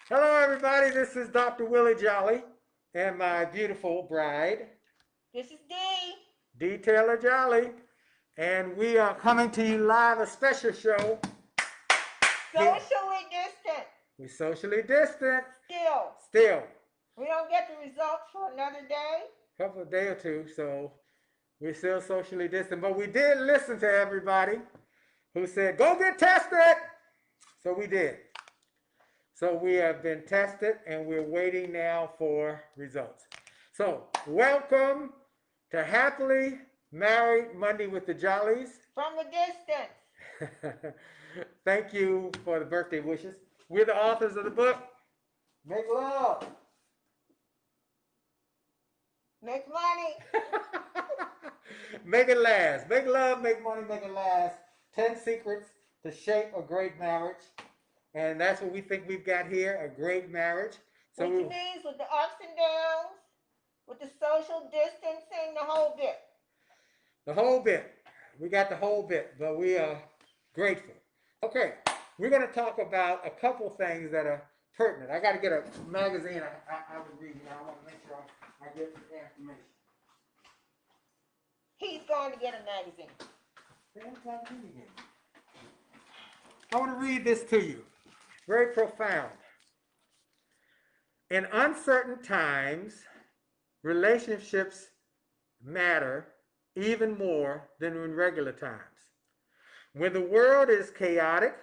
Hello, everybody. This is Dr. Willie Jolly and my beautiful bride, This is Dee. Dee Taylor-Jolley. And we are coming to you live, a special show here. Socially distant. We're socially distant Still. still. We don't get the results for another day. Couple of day or two, so we're still socially distant. But we did listen to everybody who said, go get tested. So we did. So we have been tested and we're waiting now for results. So welcome to Happily Married Monday with the Jolleys. From a distance. Thank you for the birthday wishes. We're the authors of the book, Make Love. Make money. Make it last. Make love, make money, make it last. 10 secrets to shape a great marriage. And that's what we think we've got here, a great marriage. So which means with the ups and downs, with the social distancing, the whole bit. The whole bit. We got the whole bit, but we are grateful. Okay, we're going to talk about a couple things that are pertinent. I got to get a magazine I was reading. I want to make sure I get the information. He's going to get a magazine. I want to read this to you. Very profound. In uncertain times, relationships matter even more than in regular times. When the world is chaotic,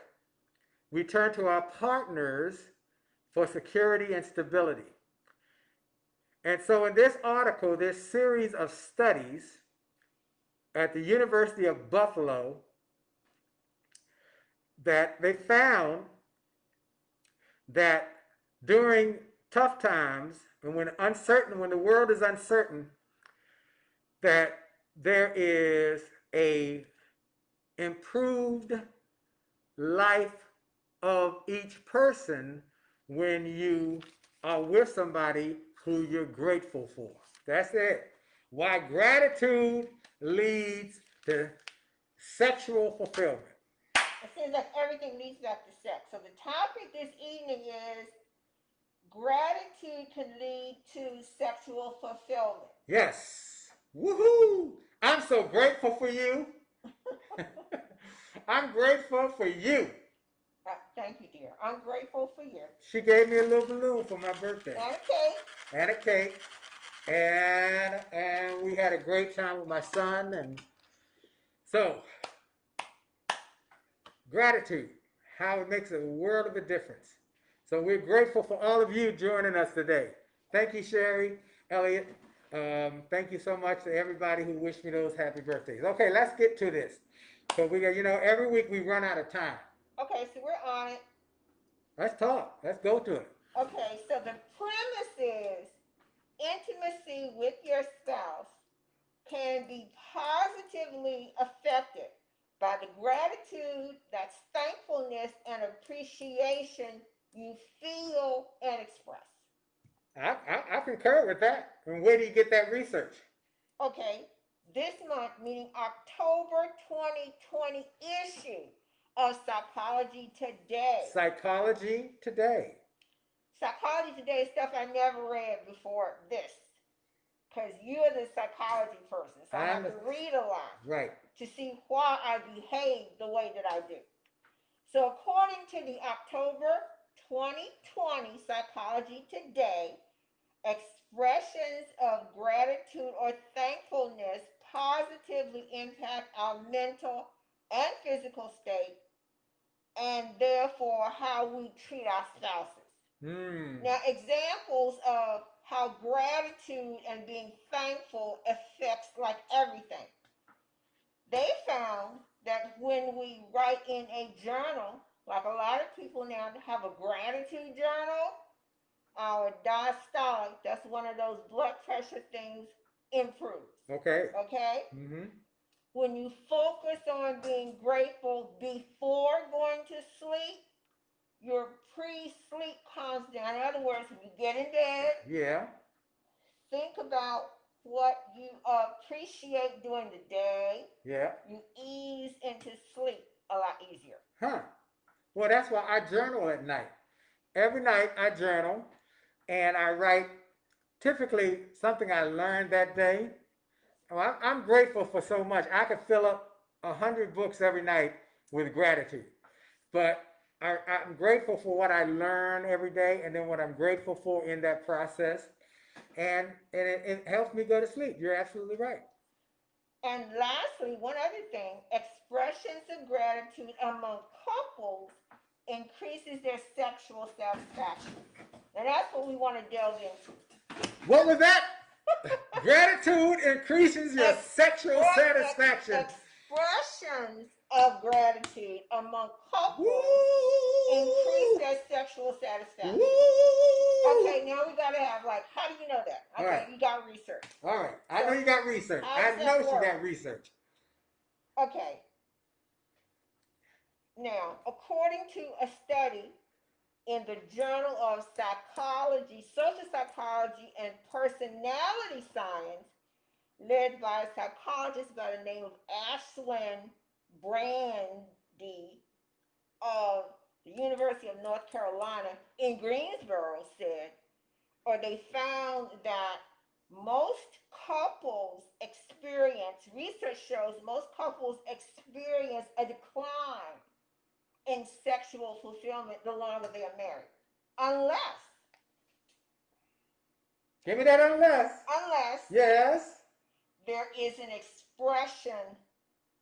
we turn to our partners for security and stability. And so in this article, this series of studies at the University of Buffalo, that they found that during tough times and when the world is uncertain, that there is a improved life of each person when you are with somebody who you're grateful for. That's it. Why gratitude leads to sexual fulfillment. It seems like everything leads back to sex. So the topic this evening is gratitude can lead to sexual fulfillment. Yes. Woohoo! I'm so grateful for you. I'm grateful for you. Thank you, dear. I'm grateful for you. She gave me a little balloon for my birthday. And a cake. And a cake. And we had a great time with my son. And so, gratitude, how it makes a world of a difference. So we're grateful for all of you joining us today. Thank you, Sherry, Elliot. Thank you so much to everybody who wished me those happy birthdays. Okay, let's get to this. So we got, every week we run out of time. Okay, so we're on it. Let's talk. Let's go to it. Okay, so the premise is intimacy with your spouse can be positively affected by the gratitude, that's thankfulness and appreciation you feel and express. I concur with that. And where do you get that research? Okay, this month, meaning October 2020 issue of Psychology Today. Psychology Today. Psychology Today is stuff I never read before this. Because you're the psychology person. So I have to read a lot. Right. To see why I behave the way that I do. So according to the October 2020 Psychology Today, expressions of gratitude or thankfulness positively impact our mental and physical state, and therefore how we treat our spouses. Now, examples of how gratitude and being thankful affects like everything. They found that when we write in a journal, like a lot of people now have a gratitude journal, our diastolic, that's one of those blood pressure things, improves. Okay. Okay? Mm-hmm. When you focus on being grateful before going to sleep, your pre-sleep calms down. In other words, when you get in bed, yeah, think about what you appreciate during the day. Yeah. You ease into sleep a lot easier. Huh. Well, that's why I journal at night. every night I journal and I write typically something I learned that day. Well, I'm grateful for so much. I could fill up 100 books every night with gratitude. But I'm grateful for what I learn every day and then what I'm grateful for in that process. And it helps me go to sleep. You're absolutely right. And lastly, one other thing, expressions of gratitude among couples increases their sexual satisfaction. And that's what we want to delve into. What was that? Gratitude increases your sexual satisfaction. Expressions of gratitude among Woo! couples increase their sexual satisfaction. Woo! Okay, now we gotta have like, how do you know that? Okay, right. you got research. All right. I know you got research. I know she got research. Okay. Now, according to a study in the Journal of Psychology, Social Psychology, and Personality Science, led by a psychologist by the name of Ashlyn Brandy of the University of North Carolina in Greensboro, said, or they found that most couples experience, research shows most couples experience a decline in sexual fulfillment the longer they are married. Unless. Give me that unless. Unless. Yes. There is an expression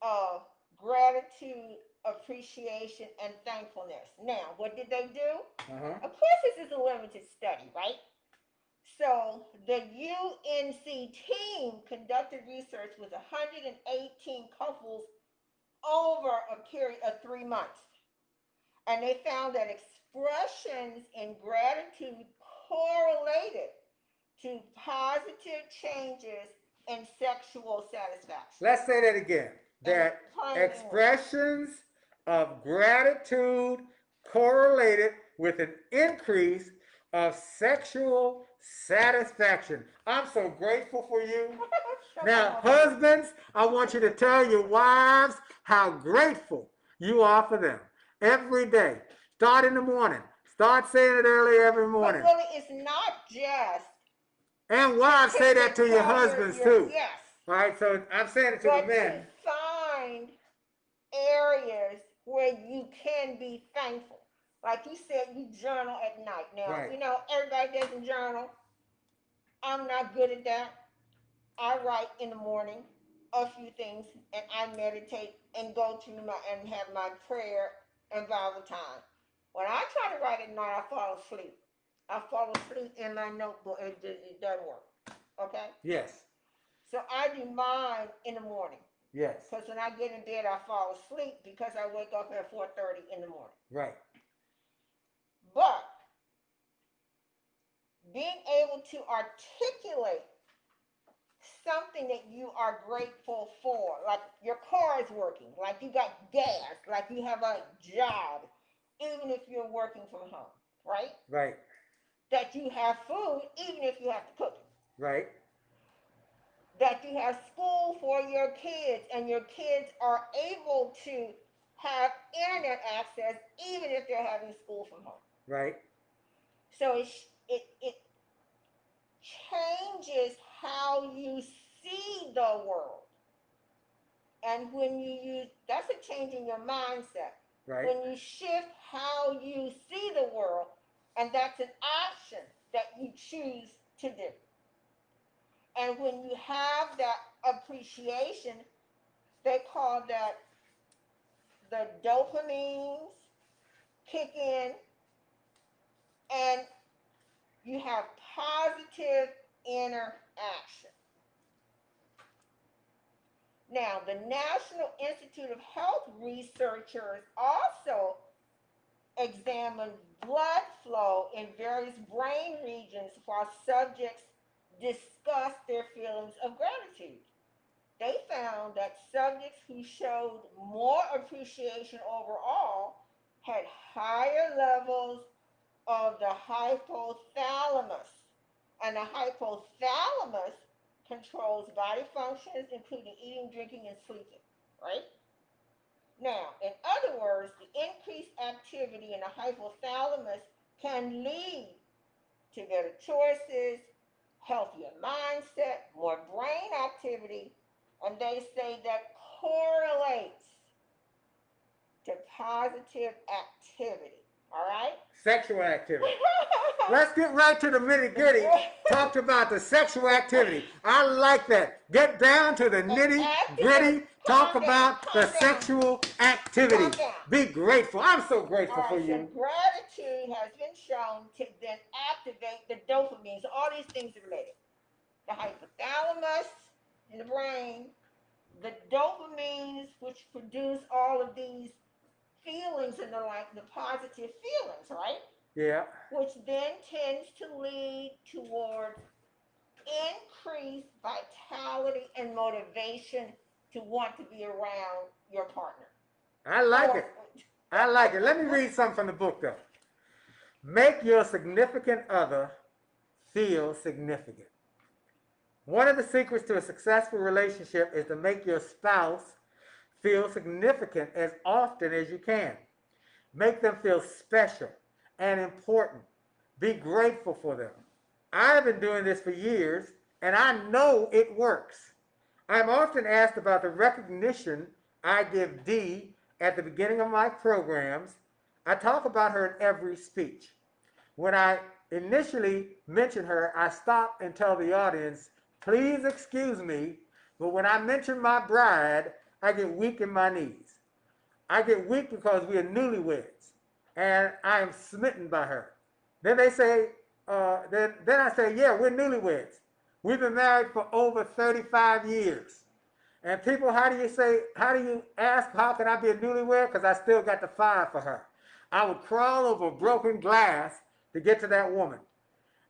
of gratitude, appreciation, and thankfulness. Now, what did they do? Of course, this is a limited study, right? So the UNC team conducted research with 118 couples over a period of 3 months. And they found that expressions in gratitude correlated to positive changes in sexual satisfaction. Let's say that again. That expressions of gratitude correlated with an increase of sexual satisfaction. I'm so grateful for you. Now, husbands, I want you to tell your wives how grateful you are for them every day. Start in the morning. Start saying it early every morning. But really, it's not just. And wives, say that to your husbands too. Yes. All right, so I'm saying it to the men. To find areas where you can be thankful. Like you said, you journal at night. Now, you know, everybody doesn't journal. I'm not good at that. I write in the morning a few things, and I meditate and go to and have my prayer and Bible time. When I try to write at night, I fall asleep. I fall asleep in my notebook. It doesn't work. Okay? Yes. So I do mine in the morning. Yes. Because when I get in bed, I fall asleep because I wake up at 4:30 in the morning. Right. But being able to articulate something that you are grateful for, like your car is working, like you got gas, like you have a job, even if you're working from home, right? Right. That you have food, even if you have to cook it. Right. That you have school for your kids, and your kids are able to have internet access, even if they're having school from home. Right. So it changes how you see the world. And when you use, that's a change in your mindset. Right. When you shift how you see the world, and that's an action that you choose to do. And when you have that appreciation, they call that the dopamines kick in, and you have positive interaction. Now, the National Institute of Health researchers also examined blood flow in various brain regions while subjects discussed their feelings of gratitude. They found that subjects who showed more appreciation overall had higher levels of the hypothalamus. And the hypothalamus controls body functions, including eating, drinking, and sleeping, right? Now, in other words, the increased activity in the hypothalamus can lead to better choices, healthier mindset, more brain activity, and they say that correlates to positive activity. All right? Sexual activity. Let's get right to the nitty gritty. Talked about the sexual activity. I like that. Get down to the nitty gritty. Talk about the sexual activity. Be grateful. I'm so grateful for you. So gratitude has been shown to then activate the dopamine. So all these things are related. The hypothalamus in the brain, the dopamines which produce all of these feelings and the positive feelings, right? Yeah. Which then tends to lead towards increased vitality and motivation to want to be around your partner. I like it. I like it. Let me read something from the book, though. Make your significant other feel significant. One of the secrets to a successful relationship is to make your spouse feel significant as often as you can. Make them feel special and important. Be grateful for them. I've been doing this for years, and I know it works. I'm often asked about the recognition I give Dee at the beginning of my programs. I talk about her in every speech. When I initially mention her, I stop and tell the audience, please excuse me, but when I mention my bride, I get weak in my knees. I get weak because we are newlyweds, and I am smitten by her. Then they say, then I say, yeah, we're newlyweds. We've been married for over 35 years. And people, how do you ask, how can I be a newlywed? Because I still got the fire for her. I would crawl over broken glass to get to that woman.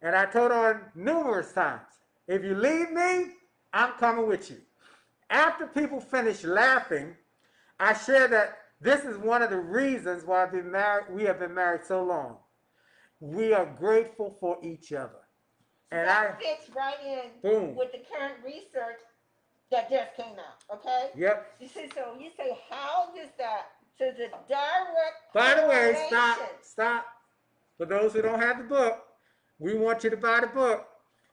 And I told her numerous times, if you leave me, I'm coming with you. After people finish laughing, I share that this is one of the reasons why we have been married so long. We are grateful for each other. And that fits right in with the current research that just came out, okay? Yep. You see, so you say, how does that, so the direct By the way, stop. For those who don't have the book, we want you to buy the book.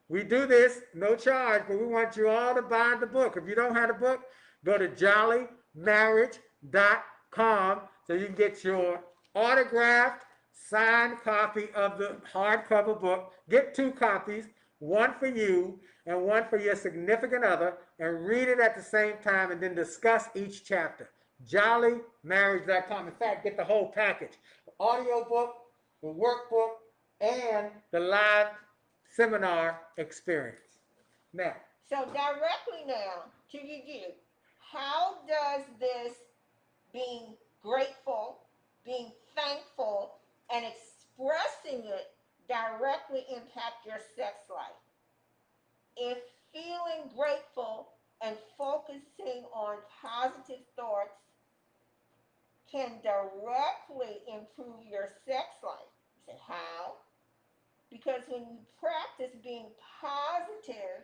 We do this, no charge, but we want you all to buy the book. If you don't have the book, go to jollymarriage.com so you can get your autographed, signed copy of the hardcover book. Get 2 copies, one for you and one for your significant other, and read it at the same time and then discuss each chapter. Jollymarriage.com. In fact, get the whole package. The audio book, the workbook, and the live seminar experience. Now. So directly now to you, how does this being grateful, being thankful, and expressing it directly impact your sex life? If feeling grateful and focusing on positive thoughts can directly improve your sex life. You say, how? Because when you practice being positive,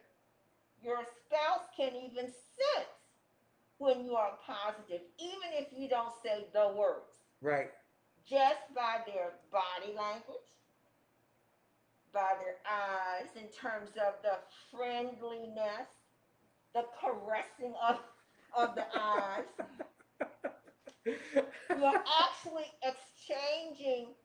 your spouse can even sense when you are positive, even if you don't say the words. Right. Just by their body language, by their eyes, in terms of the friendliness, the caressing of the eyes. You're actually exchanging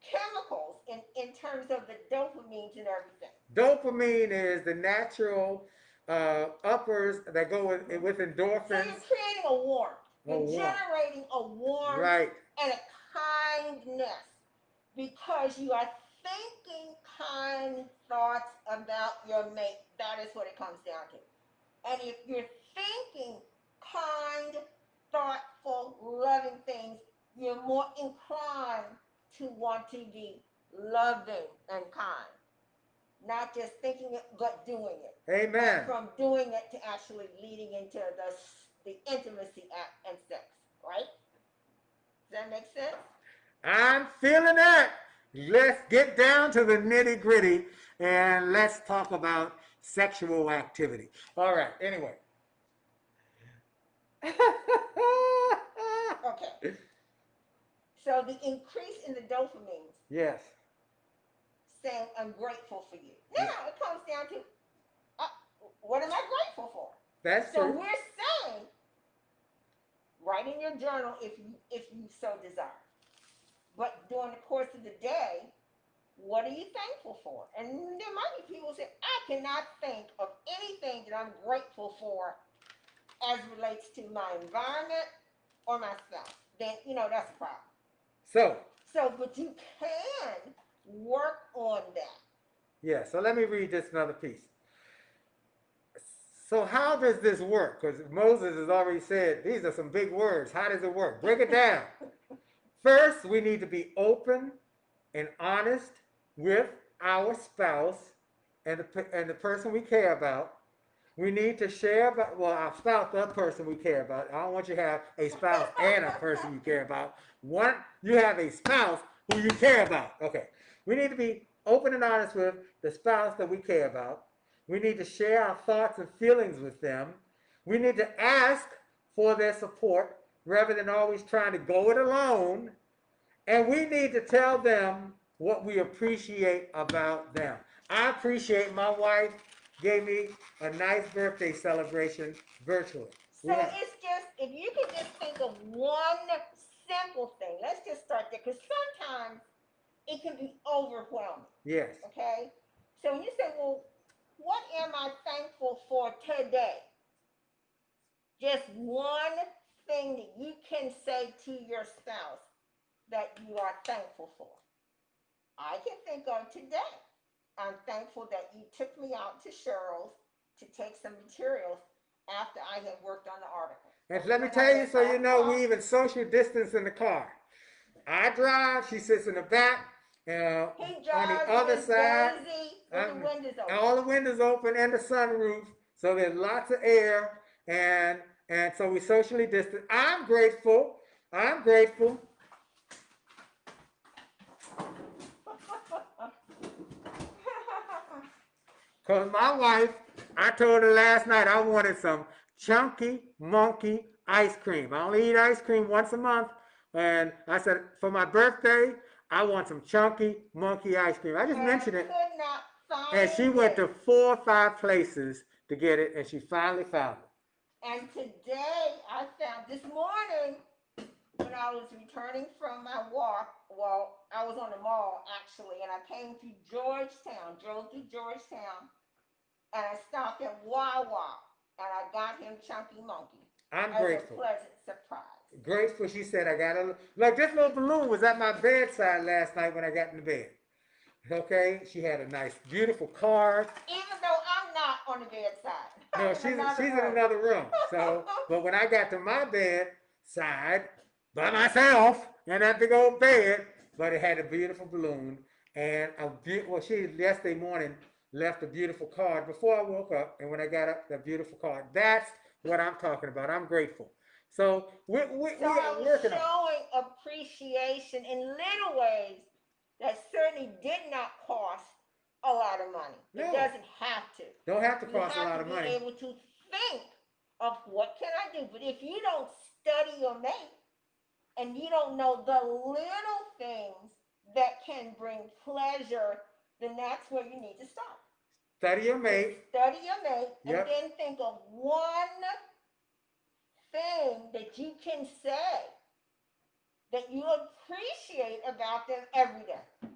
chemicals in terms of the dopamines and everything. Dopamine is the natural uppers that go with endorphins. So you're creating a warmth. You're generating a warmth, right, and a kindness because you are thinking kind thoughts about your mate. That is what it comes down to. And if you're thinking kind, thoughtful, loving things, you're more inclined to want to be loving and kind. Not just thinking it, but doing it. Amen. And from doing it to actually leading into the intimacy act and sex, right? Does that make sense? I'm feeling that. Let's get down to the nitty gritty and let's talk about sexual activity. All right, anyway. Okay. So the increase in the dopamine. Yes. saying I'm grateful for you. No, it comes down to uh, what am I grateful for? That's So true. we're saying write in your journal if you so desire. But during the course of the day, what are you thankful for? And there might be people who say, I cannot think of anything that I'm grateful for as relates to my environment or my spouse. Then, that's a problem. But you can work on that. Yeah, so let me read this another piece. So how does this work? Because Moses has already said these are some big words. How does it work? Break it down. First, we need to be open and honest with our spouse and the person we care about. We need to share about, well, our spouse, the person we care about. I don't want you to have a spouse and a person you care about. One, you have a spouse who you care about. Okay. We need to be open and honest with the spouse that we care about. We need to share our thoughts and feelings with them. We need to ask for their support rather than always trying to go it alone. And we need to tell them what we appreciate about them. I appreciate my wife gave me a nice birthday celebration virtually. So it's just, if you could just think of one simple thing, let's just start there, because sometimes it can be overwhelming. Yes. Okay? So when you say, well, what am I thankful for today? Just one thing that you can say to your spouse that you are thankful for. I can think of today. I'm thankful that you took me out to Cheryl's to take some materials after I had worked on the article. And let me tell you, so you know, we even social distance in the car. I drive, she sits in the back. On the other side, with the windows open. All the windows open and the sunroof, so there's lots of air, and so we socially distant. I'm grateful. Because my wife, I told her last night I wanted some chunky monkey ice cream. I only eat ice cream once a month. And I said, for my birthday, I want some chunky monkey ice cream. I just mentioned it. And she went to 4 or 5 places to get it, and she finally found it. And today, I found, this morning, when I was returning from my walk, well, I was on the mall, actually, and I came through Georgetown, drove through Georgetown, and I stopped at Wawa, and I got him Chunky Monkey. I'm grateful. A pleasant surprise. Grateful, she said, I got a, like this little balloon was at my bedside last night when I got in the bed. Okay, she had a nice, beautiful card. Even though I'm not on the bedside. No, she's in another room. So, but when I got to my bedside by myself in that big old bed, but it had a beautiful balloon and she yesterday morning left a beautiful card before I woke up, and when I got up, that beautiful card. That's what I'm talking about. I'm grateful. So we're working on showing appreciation in little ways that certainly did not cost a lot of money. No. It doesn't have to. Don't have to cost a lot of money. You have to be able to think of what can I do. But if you don't study your mate and you don't know the little things that can bring pleasure, then that's where you need to start. Study your mate. Study your mate, and then think of one thing that you can say that you appreciate about them every day.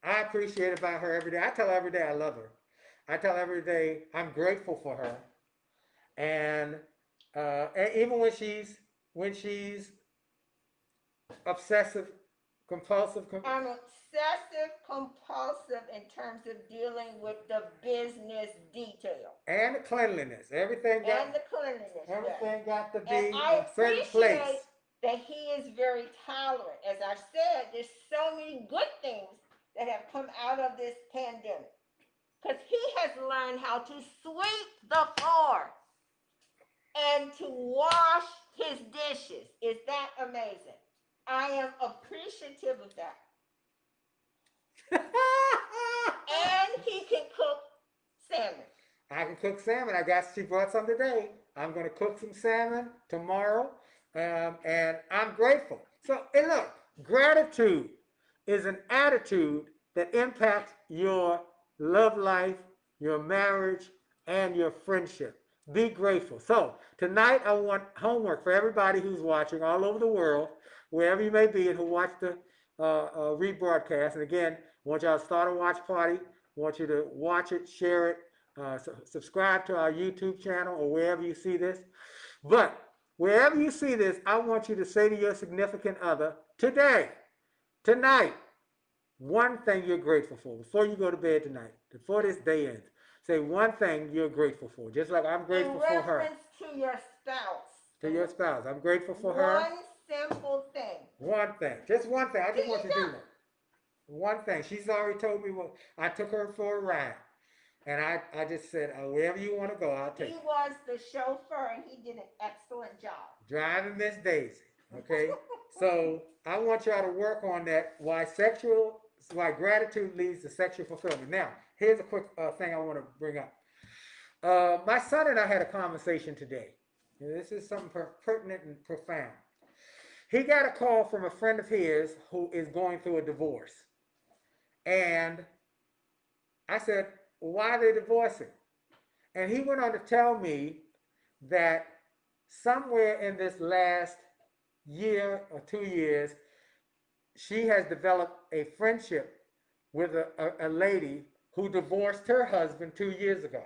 I appreciate about her every day. I tell her every day I love her. I tell her every day I'm grateful for her. And even when she's obsessive, compulsive. I'm obsessive, compulsive in terms of dealing with the business detail. And the cleanliness. Everything got to be in a certain place. That he is very tolerant. As I've said, there's so many good things that have come out of this pandemic. Because he has learned how to sweep the floor and to wash his dishes. Is that amazing? I am appreciative of that. And he can cook salmon. I can cook salmon. She brought some today. I'm going to cook some salmon tomorrow. And I'm grateful. So, and look, gratitude is an attitude that impact your love life, your marriage, and your friendship. Be grateful. So, tonight I want homework for everybody who's watching all over the world, wherever you may be, and who watch the rebroadcast. And again, I want y'all to start a watch party. I want you to watch it, share it, subscribe to our YouTube channel or wherever you see this. But wherever you see this, I want you to say to your significant other today, tonight, one thing you're grateful for before you go to bed tonight, before this day ends. Say one thing you're grateful for, just like I'm grateful for her. In reference to your spouse. To your spouse. I'm grateful for her. One simple thing. One thing. Just one thing. I just want you to do that. One thing. She's already told me what. I took her for a ride. And I just said, wherever you want to go, I'll take you. He was the chauffeur and he did an excellent job. Driving Miss Daisy. Okay? So I want y'all to work on that. Why gratitude leads to sexual fulfillment. Now, here's a quick thing I want to bring up. My son and I had a conversation today. And this is something pertinent and profound. He got a call from a friend of his who is going through a divorce. And I said, why are they divorcing? And he went on to tell me that somewhere in this last year or 2 years, she has developed a friendship with a lady who divorced her husband 2 years ago.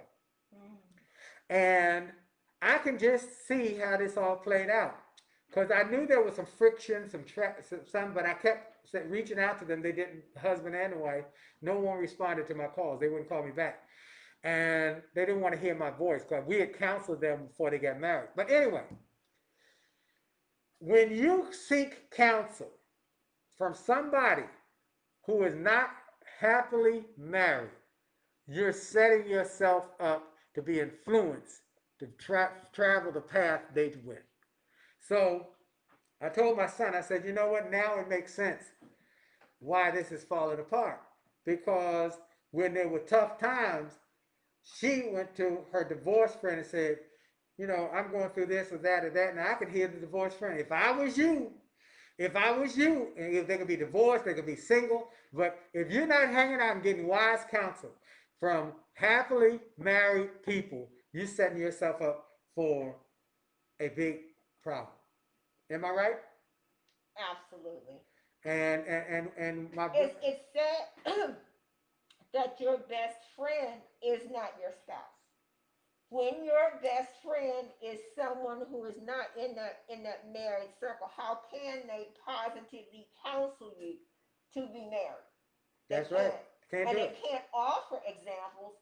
And I can just see how this all played out. Because I knew there was some friction, but I kept reaching out to them. They didn't, husband and wife. No one responded to my calls. They wouldn't call me back. And they didn't want to hear my voice because we had counseled them before they got married. But anyway, when you seek counsel from somebody who is not happily married, you're setting yourself up to be influenced to travel the path they went. So I told my son, I said, you know what, now it makes sense why this is falling apart. Because when there were tough times, she went to her divorced friend and said, you know, I'm going through this or that or that. And I could hear the divorced friend, if I was you, and if they could be divorced, they could be single. But if you're not hanging out and getting wise counsel from happily married people, you're setting yourself up for a big problem. Am I right? Absolutely. And my it's said that your best friend is not your spouse. When your best friend is someone who is not in that married circle, how can they positively counsel you to be married? That's right. And they can't offer examples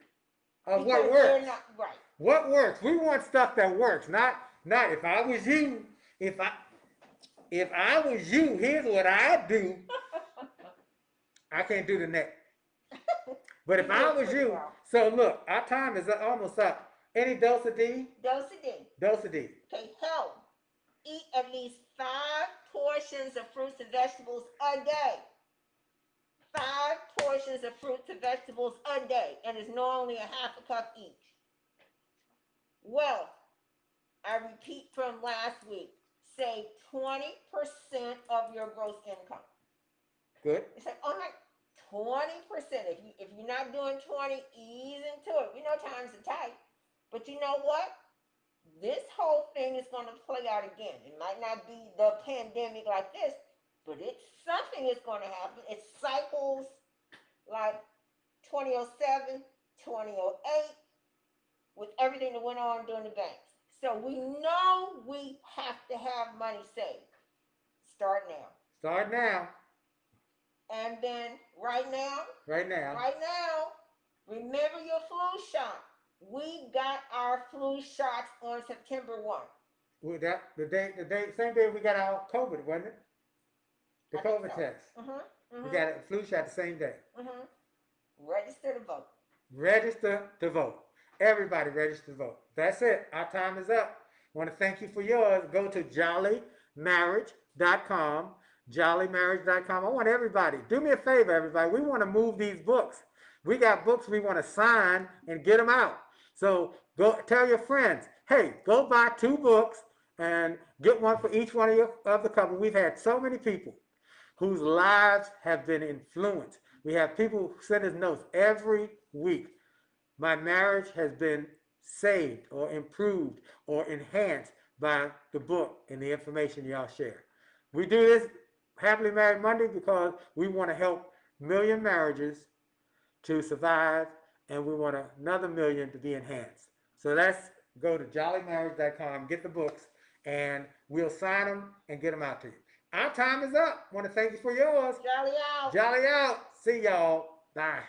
of what works. They're not right. What works? We want stuff that works. Not if I was you. If I was you, here's what I'd do. I can't do the next. But if I was you, so look, our time is almost up. Any dose of D? Dose of D. Dose of D. Okay, help. Eat at least 5 portions of fruits and vegetables a day. 5 portions of fruits and vegetables a day, and it's normally a half a cup each. Well, I repeat from last week, save 20% of your gross income. Good. It's like, oh my, 20%. If you're not doing 20, ease into it. We know times are tight. But you know what? This whole thing is going to play out again. It might not be the pandemic like this, but something is going to happen. It cycles like 2007, 2008, with everything that went on during the banks. So we know we have to have money saved. Start now. Start now. And then right now, remember your flu shot. We got our flu shots on September 1. Well, the same day we got our COVID, wasn't it? The COVID test. We got a flu shot the same day. Register to vote. Register to vote. Everybody register to vote. That's it. Our time is up. I want to thank you for yours. Go to jollymarriage.com. Jollymarriage.com. I want everybody, do me a favor, everybody. We want to move these books. We got books we want to sign and get them out. So go tell your friends, hey, go buy 2 books and get one for each one of the couple. We've had so many people whose lives have been influenced We have people who send us notes every week. My marriage has been saved or improved or enhanced by the book and the information y'all share. We do this Happily Married Monday because we want to help million marriages to survive, and we want another million to be enhanced. So let's go to jollymarriage.com, get the books, and we'll sign them and get them out to you. Our time is up. I want to thank you for yours. Jolly out. Jolly out. See y'all. Bye.